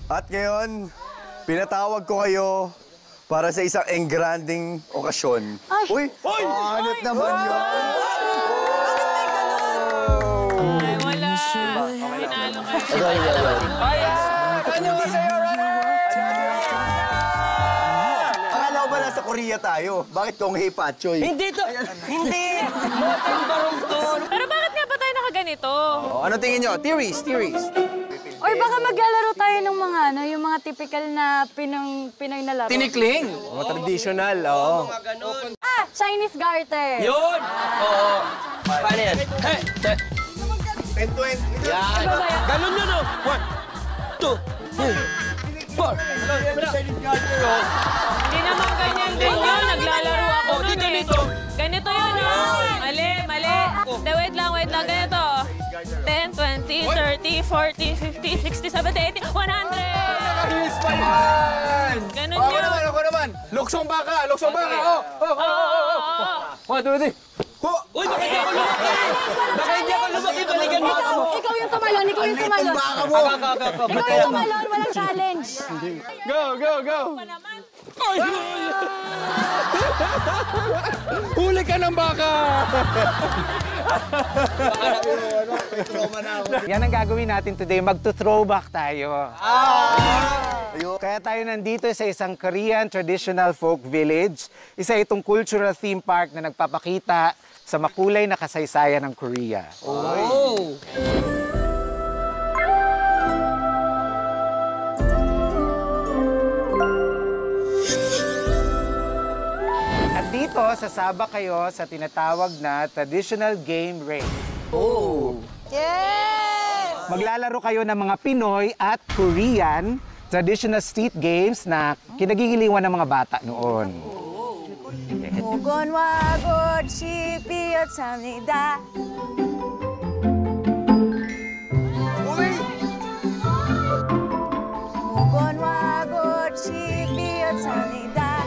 At ngayon, pinatawag ko kayo para sa isang engranding okasyon. Uy! Hanip naman yun! Ay, wala. Pinalo kayo. Ano ba sa'yo, runner? Akala ko ba nasa Korea tayo? Bakit kong hipachoy? Hindi to! Hindi! Moting barong to! Pero bakit nga ba tayo nakaganito? Ano tingin nyo? Theories, theories. Or baka maglalaro tayo ng mga yung mga typical na Pinoy na laro. Tinikling? Mga traditional, oo. Chinese garter. Yun! Oo. Paano yan? Hey! 10-20. Yan! Ganun yun, oh! 1, 2, 4. Hindi naman ganyan din yun. Naglalaro ako nun eh. Ganito yun, oh. Mali, mali. Wait lang. Ganito. 10, 20, 30, 40, 50, 60, 70, 80, 100! Nakahihis pa yan! Ganun yun. Ako naman! Luksong baka! One, two, three. Uy, bakit di ako lumaki? Bakit di ako lumaki? Balikan mo ako. Ikaw yung tumalon. Ikaw yung tumalon. Walang challenge. Go! Ay! Huli ka ng baka! Yan ang gagawin natin today. Magto-throwback tayo. Kaya tayo nandito sa isang Korean traditional folk village. Isa itong cultural theme park na nagpapakita sa makulay na kasaysayan ng Korea. Oh! At dito, sasaba kayo sa tinatawag na traditional game race. Oh! Yes! Maglalaro kayo ng mga Pinoy at Korean traditional street games na kinagigiliwan ng mga bata noon. Mugon wagod shipiyot samnida. Mugon wagod shipiyot samnida.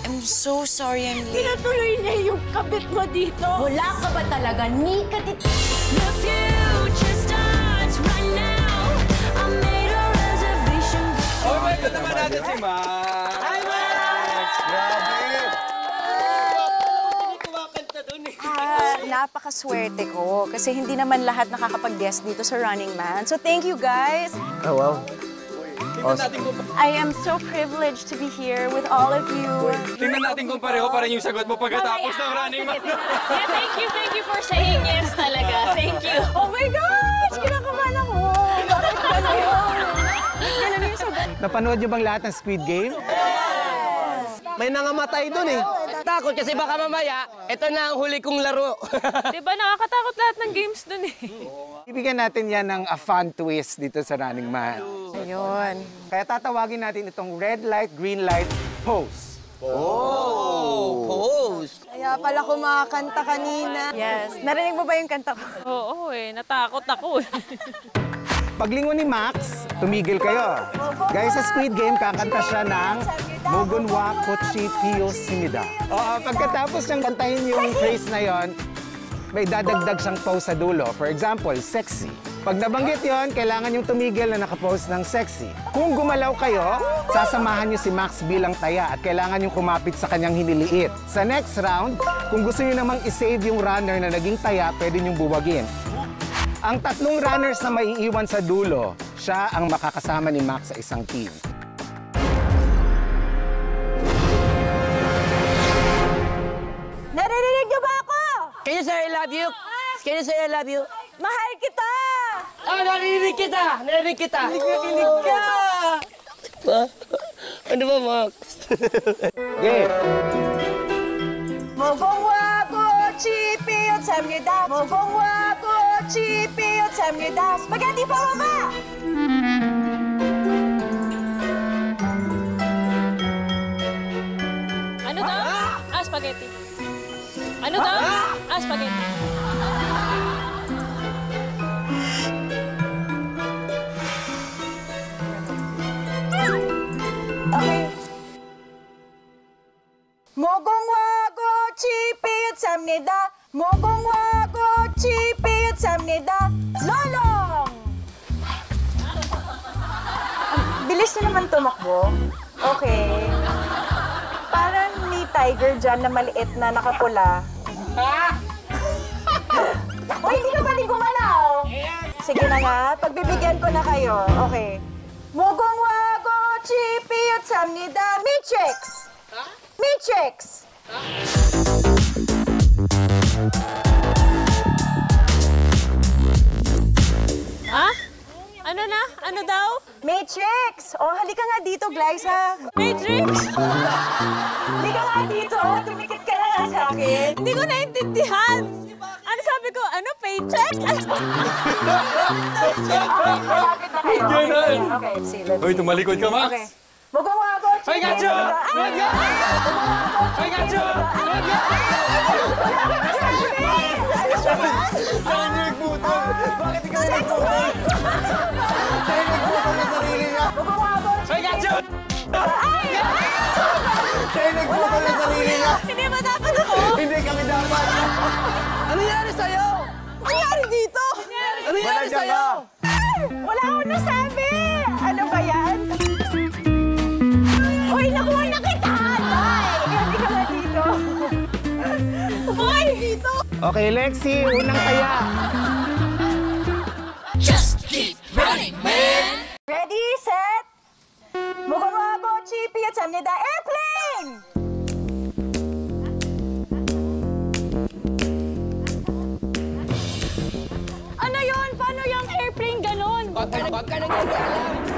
I'm so sorry, I'm late. Tinatuloy niya yung kabit mo dito. Wala ka ba talaga? Ni katit... The future starts right now. I made a reservation. Oh my God, naman natin si Max! Hi, Max! Grabe! Kumakanta doon eh. Napakaswerte ko kasi hindi naman lahat nakakapag-guest dito sa Running Man. So thank you guys. Oh, wow. I am so privileged to be here with all of you. Tingnan natin kung pareho pa rin yung sagot mo pagkatapos ng Running Man. Yeah, thank you for saying yes talaga. Thank you. Oh my gosh! Kinakabahan ako. Bakit ba na yun? Ganun yung sagot. Napanood niyo bang lahat ng Squid Game? May nangamatay doon eh. Takot kasi baka mamaya, ito na ang huli kong laro. Diba nakakatakot lahat ng games dun eh. Ibigyan natin yan ng a fun twist dito sa Running Man. Ayun. Kaya tatawagin natin itong red light, green light, pose. Pose! Kaya pala kumakanta kanina. Yes. Narinig mo ba yung kanta ko? Oo eh, natakot ako eh. Paglingon ni Max, tumigil kayo. Guys, sa Squid Game, kakanta siya ng Mugunwa Kochi Piyo Simida. Pagkatapos niyang kantahin yung phrase na yon, may dadagdag siyang pose sa dulo. For example, sexy. Pag nabanggit yon, kailangan yung tumigil na nakapose ng sexy. Kung gumalaw kayo, sasamahan niyo si Max bilang taya at kailangan yung kumapit sa kanyang hiniliit. Sa next round, kung gusto niyo namang isave yung runner na naging taya, pwede niyong buwagin. Ang tatlong runners na maiiwan sa dulo, siya ang makakasama ni Max sa isang team. Naririnig niyo ba ako? Can you say I love you? Can you say I love you? Mahal kita! Narinig kita! Narinig kita! Kilig ka! Ano ba, Max? Game! 피우찹니다. 무궁화 꽃이 피우찹니다. 스파게티 파마마. Ano daw? Spaghetti. Ano daw? Spaghetti. Okay. 무궁화 꽃이 피우찹니다. 무궁화 꽃이 피우찹니다. 롤ong! Bilis niyo naman tumakbo. Okay. Parang may tiger dyan na maliit na nakapula. Uy, hindi ka pwedeng gumalaw. Sige na nga, pagbibigyan ko na kayo. Okay. 무궁화 꽃이 피우찹니다. Matrix! Matrix! Ha? Ano na? Ano daw? Matrix! Oh, halika nga dito, Glyza. Matrix? Halika nga dito. Tumikit ka na nga sa akin. Hindi ko naintindihan. Ano sabi ko? Ano? Paycheck? Malapit na kayo. Okay, see. Let's Uy, tumalikod ka, Max. Okay. 무궁화 꽃이 I got you! I got you! Bakit ikaw nagputol? Tayo nagputol ng sarili niya. I got you! Tayo nagputol ng sarili niya. Hindi ba dapat ako? Hindi kami dapat. Ano nangyari sa'yo? Ano nangyari dito? Ano nangyari sa'yo? Wala akong nasabi! Ano ba yan? Uy, nakuha na kita! Ay, hindi ka ba dito? Uy, dito! Okay, Lexi, unang taya. Ready, set! 무궁화 꽃이 피어찹니다. Airplane! Ano yun? Paano yung airplane ganon? Wag ka nang gagalang.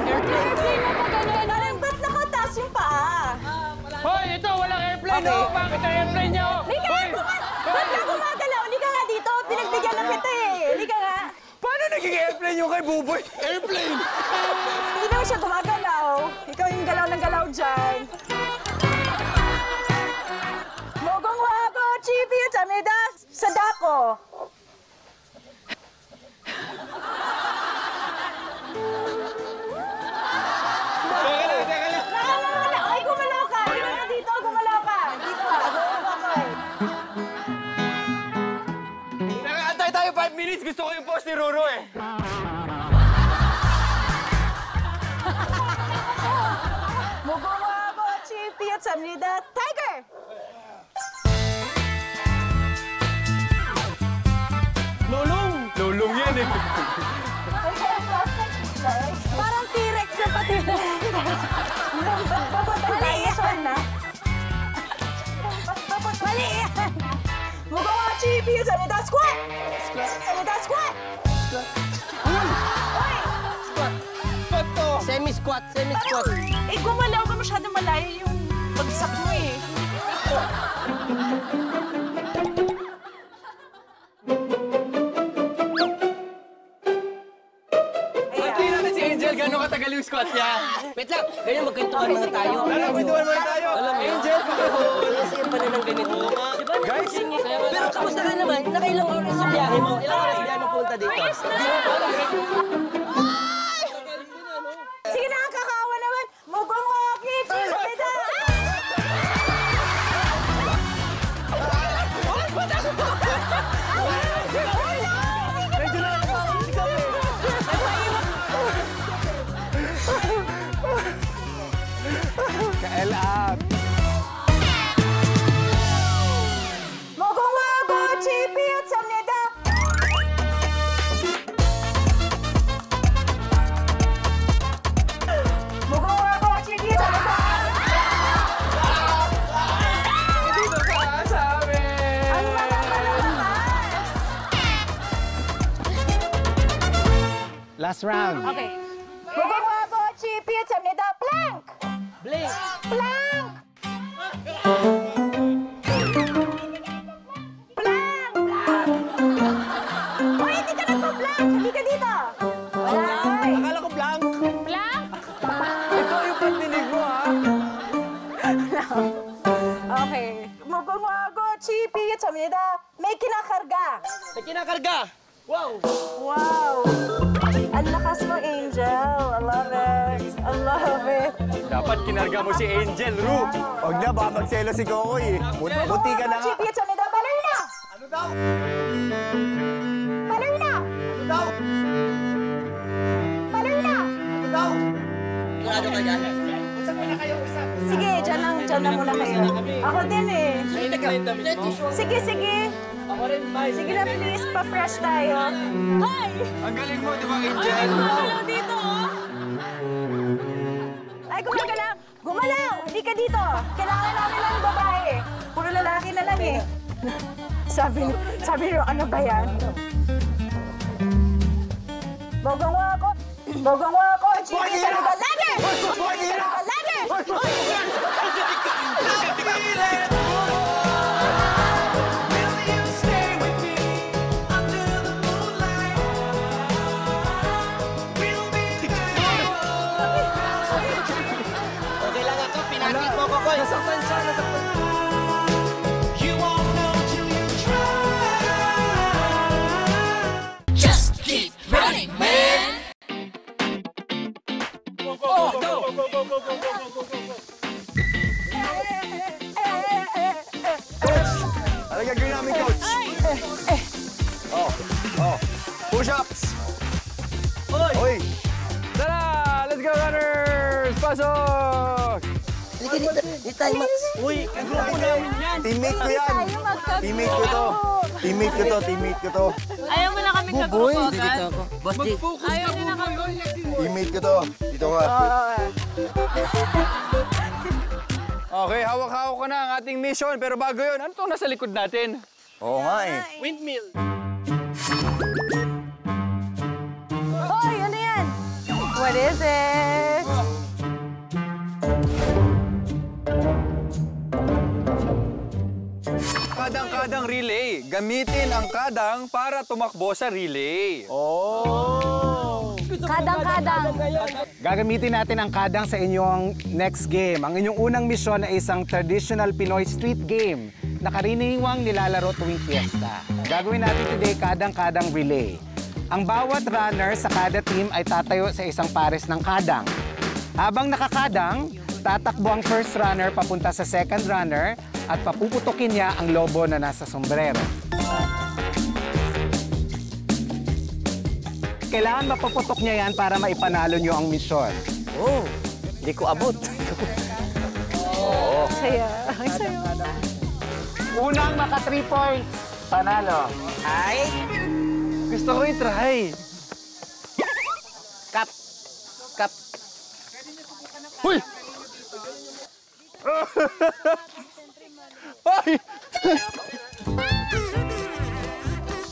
Airplane mo pa ganon? Parang ba't nakataas yung paa? Hoy, ito, walang airplane, Okay. oh! Bakit ang airplane niyo? Lika nga, ba't ka gumagalaw? Lika nga dito, pinagbigyan na kita eh. Lika nga. Paano naging airplane yung kay Buboy? Airplane! Hindi naman siya gumagalaw. Ikaw yung galaw ng galaw dyan. 무궁화 꽃이 피어찹니다. Sadako. Teka lang. Ay, gumalaw ka. Lika nga dito, gumalaw ka. Dito ka. Okay. Nakaantay tayo 5 minutes. Gusto ko yung post ni Roro eh. 무궁화 꽃이 피어찹니다. Tiger! Lulong yan eh. Parang T-Rex na pati. Dinosaur na. Mali yan! 무궁화 꽃이 피어찹니다. Squat! Squat! Semi-squat. Eh, gumalaw ka masyado malayo yung bagsak mo eh. Hindi natin si Angel gano'ng katagal yung squat niya. Wait lang, ganyan magkwentuhan muna tayo. Kwentuhan muna tayo. Angel, Kasi pala ng ganito. Diba, guys? Pero kamusta ka naman? Nakailang oras yung biyahe mo? Ilang oras biyahe mo punta dito? Sige na, kakaawa naman. 무궁화 꽃이 피어찹니다. Kael up. 무궁화 꽃이 피어찹니다. 무궁화 꽃이 피어찹니다. dito ka sa amin. Ang malakas. Last round. Okay. 무궁화 꽃이 피어찹니다. Plank! Blink. Plank! Plank! Okay. 무궁화꽃이 피었습니다. May kinakarga. May kinakarga. Wow! Wow! Ang lakas mo, Angel. I love it. I love it. Dapat kinarga mo si Angel, Ru. Huwag na, baka magselo si Kokoy. Buti ka na nga. 피었습니다. ballerina! Ano daw? ballerina! Ano daw? ballerina! Ano daw? Sigurado ka dyan? Usap mo na kayo, usap. Sige, dyan na muna kayo. Ako din eh. Mainit ka. Sige, sige. Ako rin, bye. Sige na, please. Pa-fresh tayo. Hi! Ang galing mo, di ba, Angel? Hello dito, oh. Ay, gumagalaw! Gumalaw! Hindi ka dito! Kailangan namin ng babae. Puro lalaki na lang eh. sabi nyo, ano ba yan? Bogongwa ako! Bogongwa ako! Chiki sa mga lagi! Lagi! Okay lang ako, pinakit mo ko. Nasaktan siya, nasaktan. Just keep running, man! Ano gagawin namin, Coach? Push-ups! Oy! Tara! Let's go, runners! Pasok! Hindi tayo, Max. Uy, grupo namin yan. Teammate ko yan! Teammate ko to! Teammate ko to! Ayaw mo na kami kagrupo agad. Boss G. Ayaw mo na kami. Teammate ko to! Dito ka! Okay, hawak-hawak ko na ang ating mission. Pero bago yun, ano itong nasa likod natin? Oo nga eh. Windmill. Hoy, ano yan? What is it? Kadang-kadang relay. Gamitin ang kadang para tumakbo sa relay. Kadang-kadang. Gagamitin natin ang kadang sa inyong next game. Ang inyong unang misyon ay isang traditional Pinoy street game na karaniwang nilalaro tuwing fiesta. Gagawin natin today kadang-kadang relay. Ang bawat runner sa kada team ay tatayo sa isang pares ng kadang. Habang nakakadang, tatakbo ang first runner papunta sa second runner at papuputukin niya ang lobo na nasa sombrero. Kailangan mapaputok niya yan para maipanalo niyo ang misyon. Oh, hindi ko abot. Saya. Ay, saya. Unang maka 3 points, panalo. Ay, Gusto ko i-try. kap. Kap. Uy! Ay!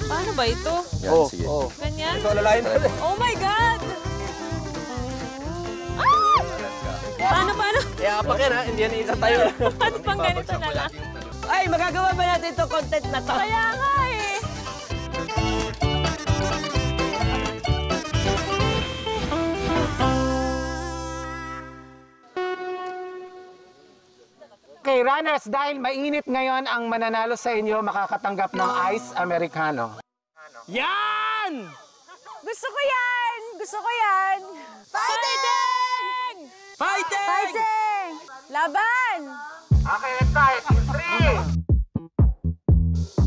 Paano ba ito? Yan, sige. Ganyan? Ito, lalahin na. Oh my God! Ah! Paano? Yapak yan ha, hindi yan itatayo. Paano pang ganito na lang? Ay, magagawa ba natin itong content na to? Kaya nga eh. Okay, runners, dahil mainit ngayon ang mananalo sa inyo, makakatanggap ng Ice Americano. Yan! Gusto ko yan! Gusto ko yan! Fighting! Fighting! Fighting! Laban! Okay, let's start. 3, 2,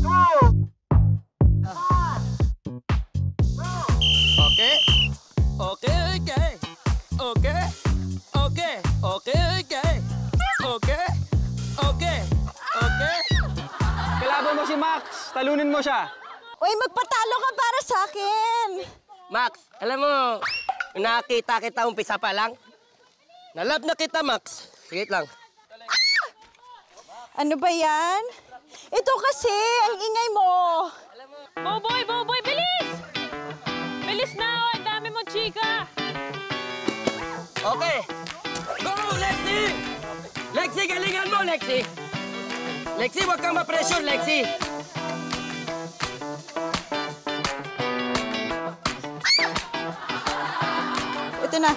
Okay. Okay, okay. Okay. Okay. Okay, okay. Okay. Okay. Okay. Kalaban mo si Max. Talunin mo siya. Uy, magpatalo ka para sa akin! Max, alam mo, nakita kita umpisa pa lang. Nalab na kita, Max. Sige lang. Ano ba yan? Ito kasi, ang ingay mo! Boboy, bilis! Bilis na, oh. Ang dami mo, chika. Okay. Go, Lexi! Lexi, galingan mo, Lexi! Lexi, huwag kang ma-pressure, Lexi! Ito na.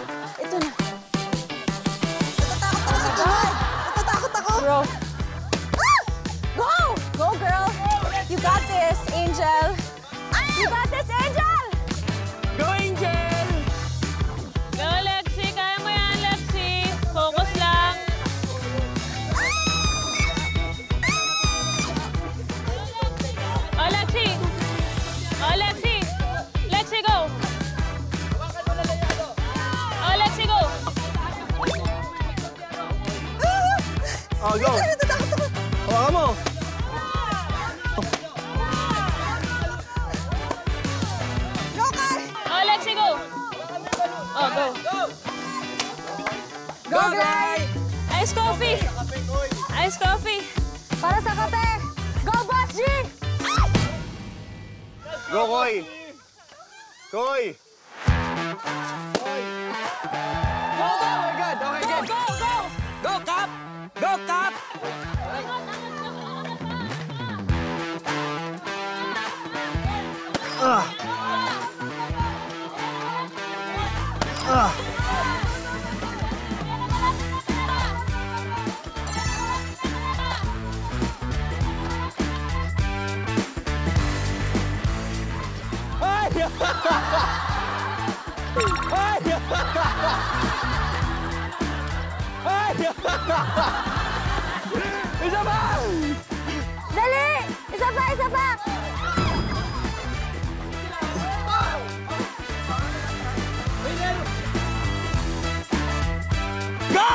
Natatakot ako sa buhay! Natatakot ako! Bro, You got this, Angel! Go, Angel! Go, Lexi. Kaya mo yan, Lexi. Focus lang. Oh, Lexi. Oh, Lexi. Lexi, go. Oh, Lexi, go. Oh, go! Hawakan mo! Oh, Lexi, go. Oh, go. Go, Gray! Ice coffee. Ice coffee. Para sa kape! Go, Boss G! Go, Koy! Koy! Okay, good. Go, Cap! Go, Cap! Isa pa! Dali! Isa pa, isa pa! Go!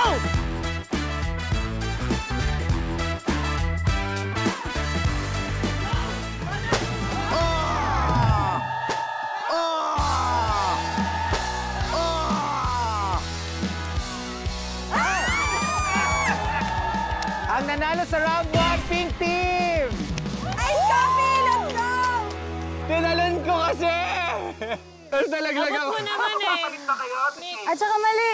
Ang nanalo sa round 1, Pink Team! Ice coffee! Let's go! Tinalan ko kasi! Tapos nalaglag Abot ako. mo naman eh. At saka mali.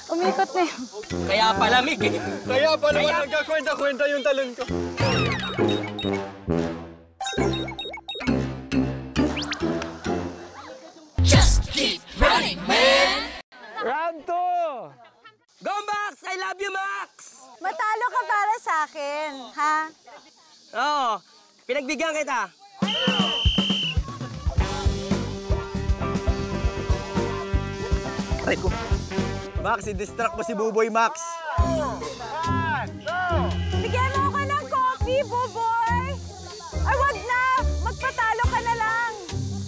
Umikot na yun. Kaya palamig eh. Kaya pa naman nagkakwenta-kwenta yung talon ko. Just keep running, man. Round 2! Go, Max! I love you, Max! Matalo ka para sa akin, ha? Oo, pinagbigyan kita. Aray ko. Max, i-distract mo si Buboy, Max. Bigyan mo ako ng coffee, Buboy! Ay, wag na! Magpatalo ka na lang!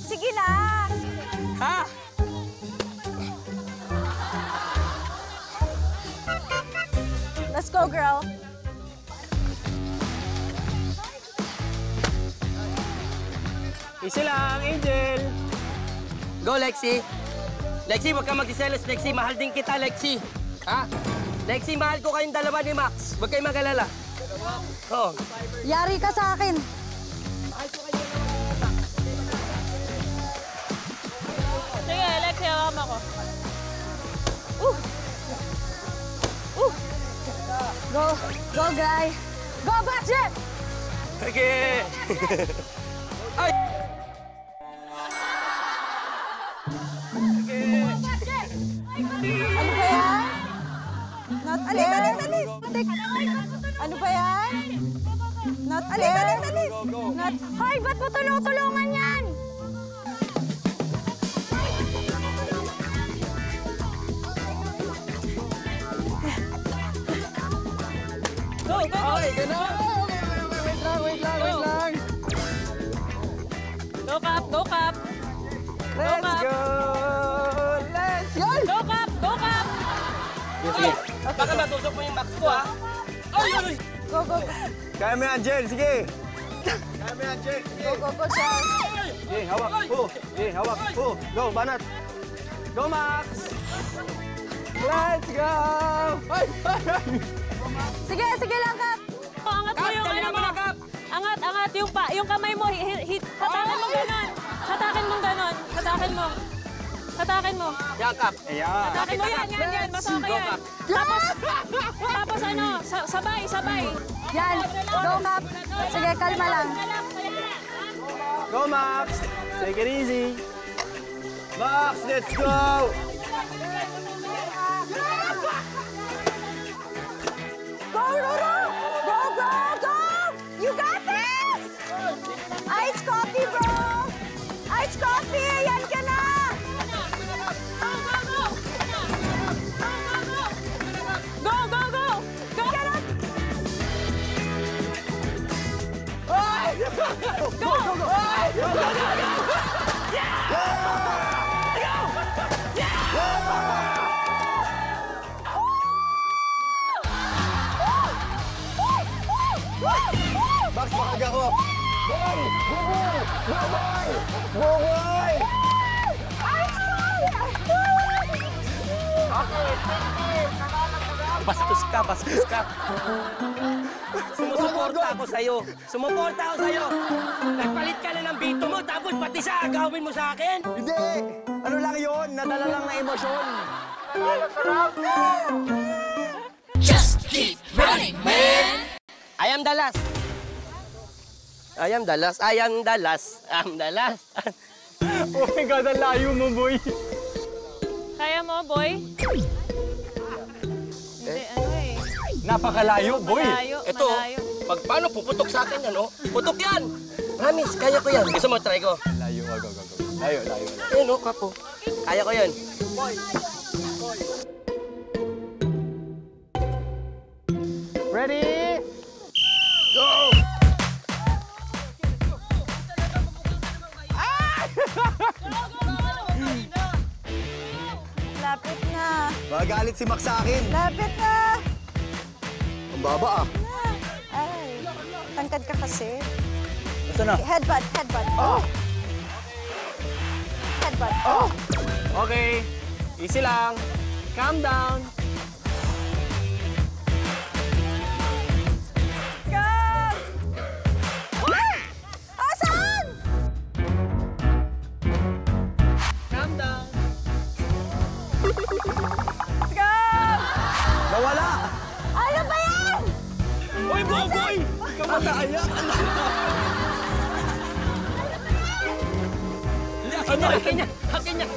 Sige na! Ha? Let's go, girl! Isa lang, Angel. Go, Lexi. Lexi, huwag kang magsiselos, Lexi. Mahal din kita, Lexi. Ha? Lexi, mahal ko kayong dalawa ni Max. Huwag kayong mag-alala. Oo. Yari ka sa akin! Sige, Lexi, hawakan mo ako. Go! Go, guy! Go, Batship! Okay. Ay! Ano ba yan? Not fair? Alis! Ano ba yan? Not fair? Alis! Not... Hoy, ba't mo tulungan yan? Go, go, go. Okay, gano'n. Wait lang. Go, Cap. Go, Cap. Let's go! Let's go! Go, Cap. Go, Cap. Ay! Baka matusok mo yung Max ko, ha? Ay! Ay! Go, go, go. Kaya mo yan, Jen. Sige. Kaya mo yan, Jen. Go, go, go, Charles. Sige, hawak. Sige, hawak. Go, banat. Go, Max. Let's go! Ay! Sige, sige lang, Kap. Angat mo Kap, yung dali ano mo mo. na, Kap. Angat yung kamay mo. Hatakin mo ganon. Hatakin mo ganon. Hatakin mo. Yan, Kap. Ayan. Hatakin mo yan. Basta ka Go, yan. Kap. Tapos ano, sabay. Yan. Go, Kap. Sige, kalma lang. Go, Max. Take it easy. Max, let's go! Go, Roro! Go, go, go! You got this! Mas maaga ko. Boy! Buboy! Buboy! Buboy! Bastos ka, bastos ka. Sumusuporta ako sa'yo. Sumuporta ako sa'yo. Nagpalit ka na ng bito mo, tapos pati siya agawin mo sa akin. Hindi! Ano lang yun? Nadala lang na emosyon. Just keep running, man. I am the last. I am the last. I am the last. I'm the last. Oh my God, ang layo mo, boy. Kaya mo, boy? Hindi, ano eh. Napakalayo, boy. Malayo, Ito, malayo. pag paano puputok sa akin yan, oh? Putok yan! Promise, kaya ko yan. Gusto mo, try ko. Layo, go. Layo. Ayun, oh, kapo. Kaya ko yan. Ready? Go! Lapit na. Magalit si Max sa akin. Lapit na. Ang baba ah. Ay, tangkad ka kasi. Basta na. Headbutt. Oh! Headbutt. Oh! Okay, easy lang. Calm down. Go! Ah, saan? Calm down. Let's go! Nawala! Ano ba yan? Uy, boy! Kamataya! Hakin niya!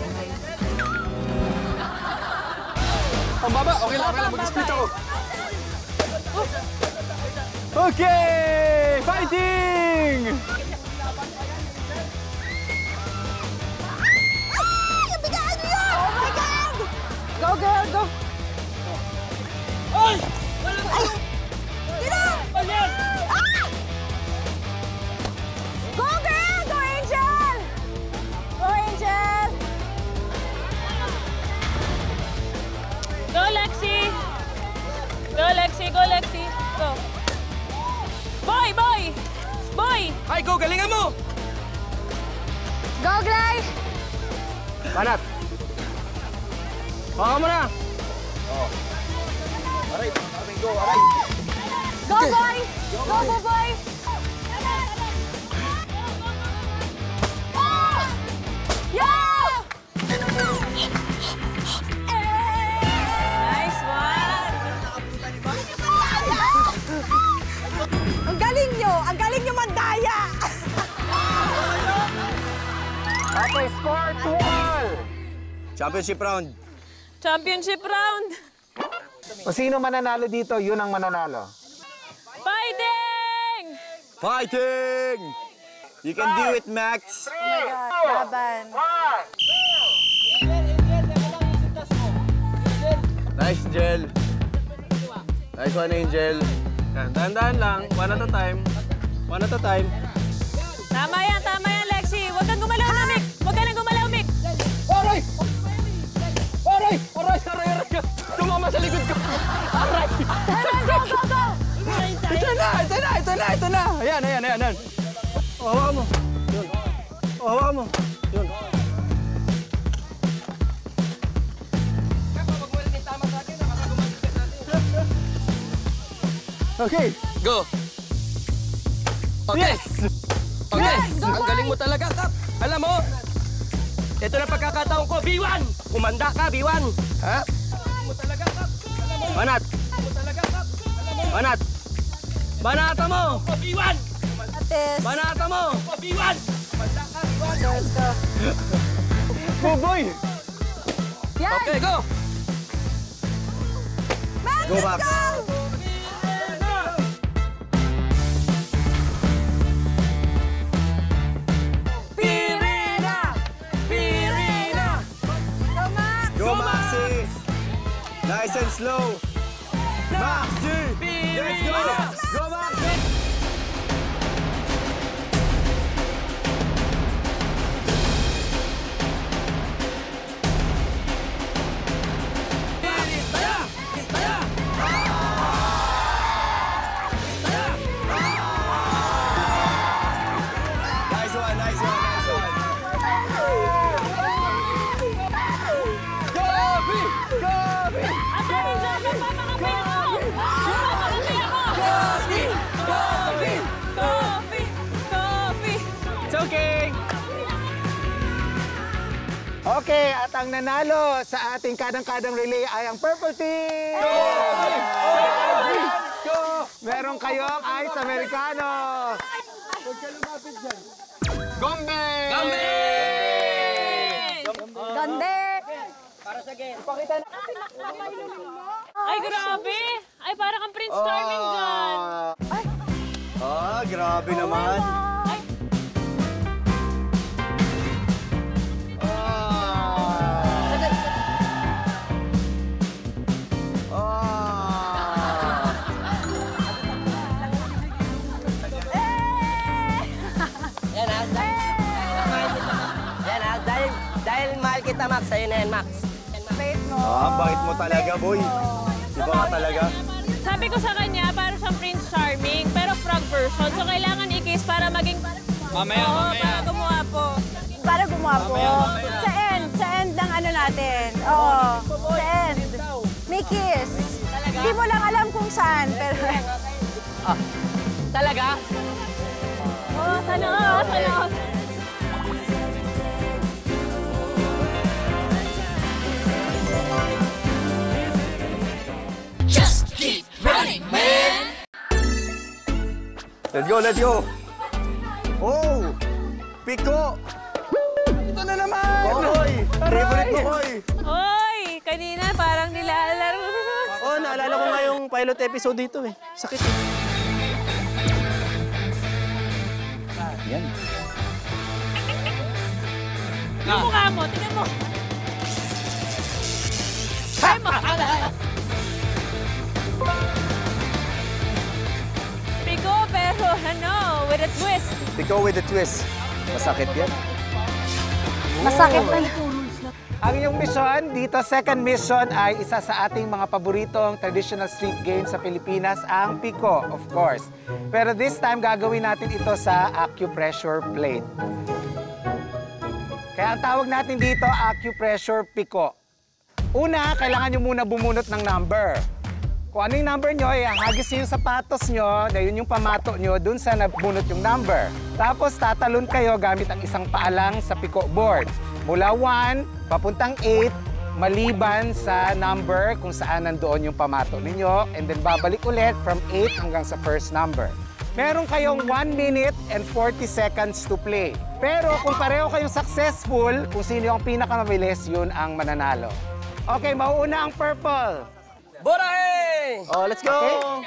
Ang baba, okay lang. Mag-split ako. Okay! Fighting! Ay! Ang bigaan niyo! Oh my God! Go, girl, go! Ay! Ay! Tira! Ah! Go, girl! Go, Angel! Go, Angel! Go, Lexi! Go, Lexi! Go, Lexi! Go! Boy! Ay, go! Galingan mo! Go, Glay! Banat! Baka mo na! Go, boy! Go, boy! Oh! Yeah! Nice one! Ang galing nyo mandaya! Okay, score 2-all. Championship round. Championship round! Kung sino mananalo dito, yun ang mananalo. Fighting! Fighting! You can do it, Max. Oh my God, laban. Nice, Angel. Nice one, Angel. Dahan-dahan lang. One at a time. Tama yan, Lexi! Huwag kang gumalaw na, Mick! Huwag ka nang gumalaw, Mick! Aray! Tumama sa likod ko. Aray! Go! Ito na! Ayan. Hawakan mo. Yun. Hawakan mo. Yun. Okay. Go! Okay. Yes! Okay. Ang galing mo talaga, Kap. Alam mo, ito na pagkakataon ko, B1! Kumanda ka, B1! Ha? Banat! Banata mo! B1! Atis. Banata mo! B1! Let's go. Buboy! Yan! Okay, go! Max, Go, let's Max. go! Go, Maxi! Nice and slow. Maxi! Let's go! Go, Maxi! Okay, at ang nanalo sa ating kadang-kadang relay ay ang Purple Team! Meron kayong Ice Americano! Huwag ka lumapit dyan. Gombe! Gombe! Gande! Para sa game. Ay, grabe! Ay, parang kang Prince Charming dyan. Grabe naman. Yan ha. Yan ha. Dahil mahal kita, Max. Sa'yo na yan, Max. Bait mo talaga, boy. Iba ka talaga. Sabi ko sa kanya, para siyang Prince Charming, pero frog version. So, kailangan i-kiss para maging... Mamaya, mamaya. Para gumuwapo. Para gumapo. Sa end ng ano natin. Oo, sa end. May kiss. Hindi mo lang alam kung saan, pero... Talaga? Oh, talaga. Just keep running, man. Let's go, let's go. Oh! Piko! Ito na naman! Kokoy! Favorite mo, Koy! Hoy, kanina parang nilalaro. Oh, naalala ko nga yung pilot episode dito eh. Sakit eh. Yan. Yung mukha mo, tingnan mo. Ay, Pico, pero ano, with a twist. Piko with a twist. Masakit yan. Masakit na. Ang iyong mission dito, second mission, ay isa sa ating mga paboritong traditional street game sa Pilipinas, ang Piko, of course. Pero this time, gagawin natin ito sa acupressure plate. Kaya ang tawag natin dito, acupressure Piko. Una, kailangan nyo muna bumunot ng number. Kung ano yung number nyo, hagis nyo yung sapatos nyo, na yun yung pamato nyo, dun sa nabunot yung number. Tapos tatalon kayo gamit ang isang paalang sa Piko board. Mula 1, papuntang 8, maliban sa number kung saan nandoon yung pamato ninyo, and then babalik ulit from 8 hanggang sa first number. Meron kayong 1 minute and 40 seconds to play. Pero kung pareho kayong successful, kung sino yung pinakamabilis, yun ang mananalo. Okay, mauuna ang purple. Borahe! Oh, let's go!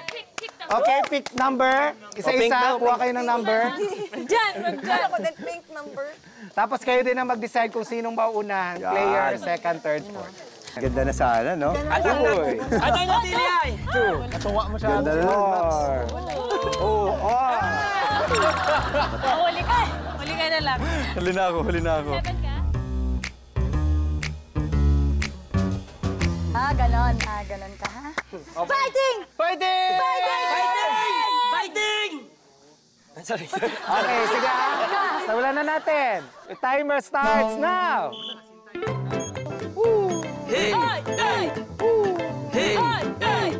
Okay, pick number. Isa-isa, kuha kayo ng number. Diyan, magdyan. Pink number. Tapos kayo din ang mag-decide kung sinong mauunahan. Player, second, third, fourth. Ganda na sana, no? Ano yung tili ay? Natuwa mo siya. Ganda na nun, Max. Oh, oh. Huli ka. Huli ka na lang. Huli na ako, huli na ako. 7 ka? Ganon. Ganon ka, ha? Fighting! Fighting! Fighting! Sorry. Okay, sige. Sawalan na natin. The timer starts now. Hey! Hey! Hey! Hey!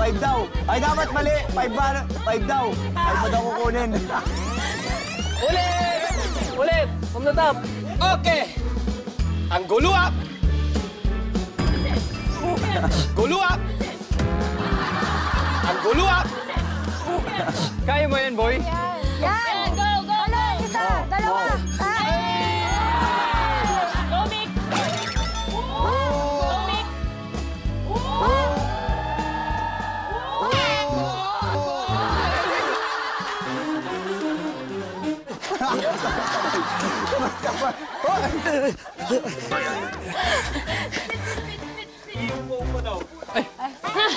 Five daw. Ay, dapat mali. 5 daw. 5 mo daw kukunin. Ulit! Ulit! From the top. Okay. Ang gulo up. Guluak! Ang guluak! Kaya mo yan, boy? Yan! Go! Talon! Isa! Dalawa! Go, Mick! Go, Mick!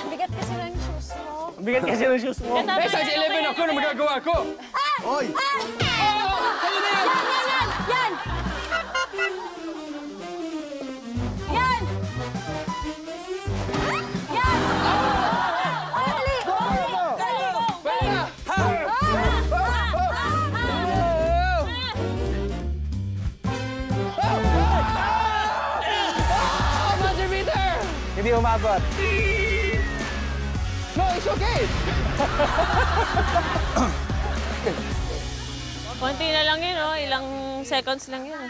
Bigat kasi lang yung shoes mo. Bigat kasi ng shoes mo. Eh, size 11 ako na magagawa ko. Oy! Yan! Yan! Yan! Ay, dali! Hindi umabot. No, it's okay. Konti na lang yun, oh. Ilang seconds lang yun.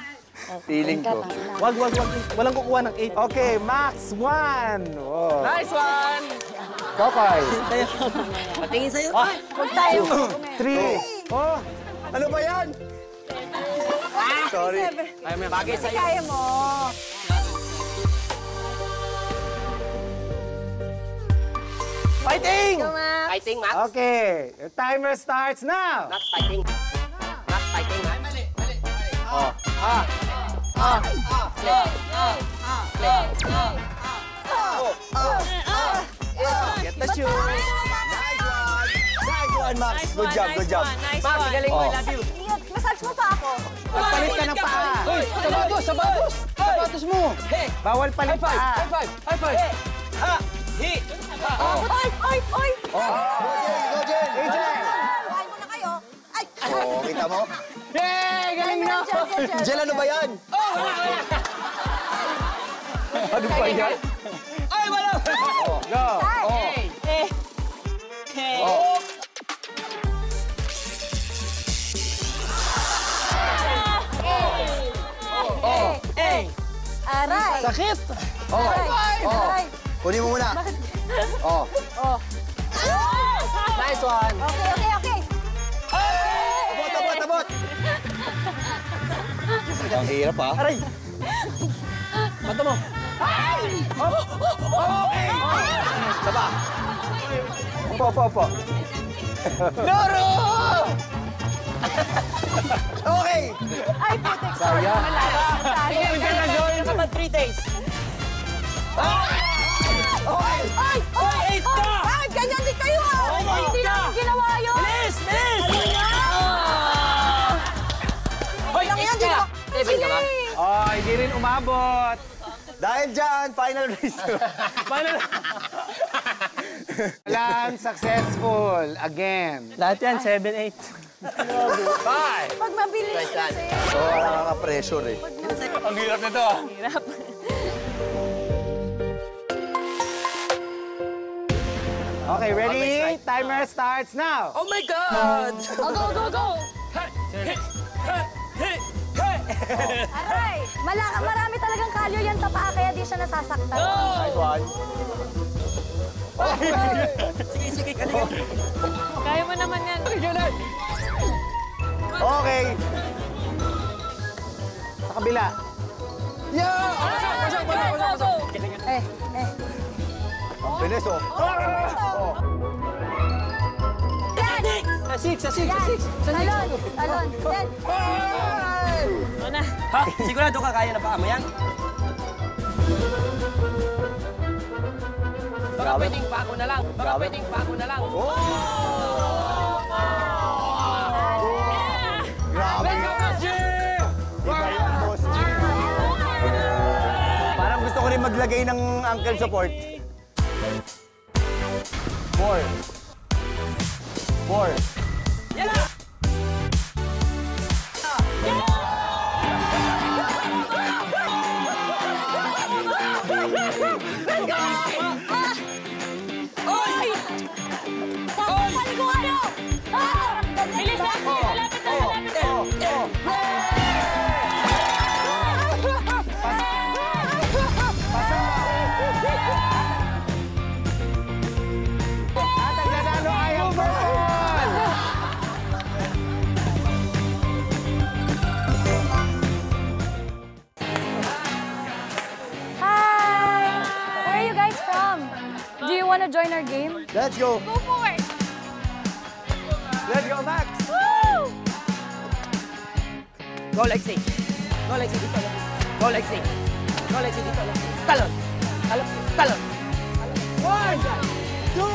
Feeling ko. Wag. Walang kukuha ng 8. Okay, Max, 1. Oh. Nice one! Kokoy. Patingin sa'yo. Huwag tayo. 3. Oh. Ano ba yan? Sorry. Bagay sa'yo. Kaya mo. Fighting! Fighting, Max. Okay, your timer starts now. Max, fighting. Max, fighting, Max. Get the shoe. Nice one, Max. Good job, good job. Nice Max, one. galing mo. I love you. Massage mo pa ako. Palit ka ng paa. Hoy, sapatos! Sapatos! Sapatos mo! Hey! Bawal palit paa. High five! High five! Ha! Hi! Oy! Go, Jen! AJ! Kuhain mo na kayo. Ay! Oh, kita mo? Yay! Galing mo! Jen, ano ba yan? Ano ba yan? Ay, wala! Go! Aray! Sakit! Aray! Kunin mo muna. Oh. Nice one! Okay. Abot! Ang hirap, ha? Aray! Mata mo! Saba. Opo. Loro! Okay! Ay, putik. Sayang. Tingin ka na, Joy! Nakapat 3 days. Ay! Bakit ganyan din kayo Hindi namin ginawa yun! Bilis! Hoy, Lang yan, 8 ka! 7 ka ba? Oh, hindi rin umabot. Dahil dyan, final race. Walang successful. Again. Lahat yan, 7, 8. Pag mabilis kasi. So, nakaka-pressure eh. Ang hirap nito, ah. Hirap. Okay, ready? Timer starts now. Oh my God! Go! Aray! Marami talagang kalyo yan sa paa, kaya di siya nasasaktan. Nice one. Sige, kalingan. Kaya mo naman yan. Okay. Sa kabila. Ang bilis, oh. Talon. Then, Ito na. Ha? Sigurado ka kaya na paa mo yan? Baka pwedeng bago na lang. Grabe nga. Iba yung boss G. Parang gusto ko rin maglagay ng ankle support. 4. Bilis na! Malapit na! wanna join our game? Let's go. Go for it. Let's go, Max. Woo! Go, Lexi. Go, Lexi, dito. Go, Lexi. Go, Lexi, dito. Talon. Talon. Talon. 1, 2,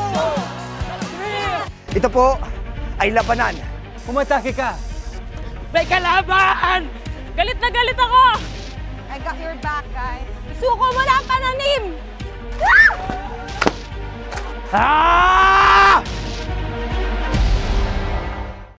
3. Ito po ay labanan. Umatake ka. May kalaban! Galit na galit ako! I got your back, guys. Suko mo na ang pananim! Ah!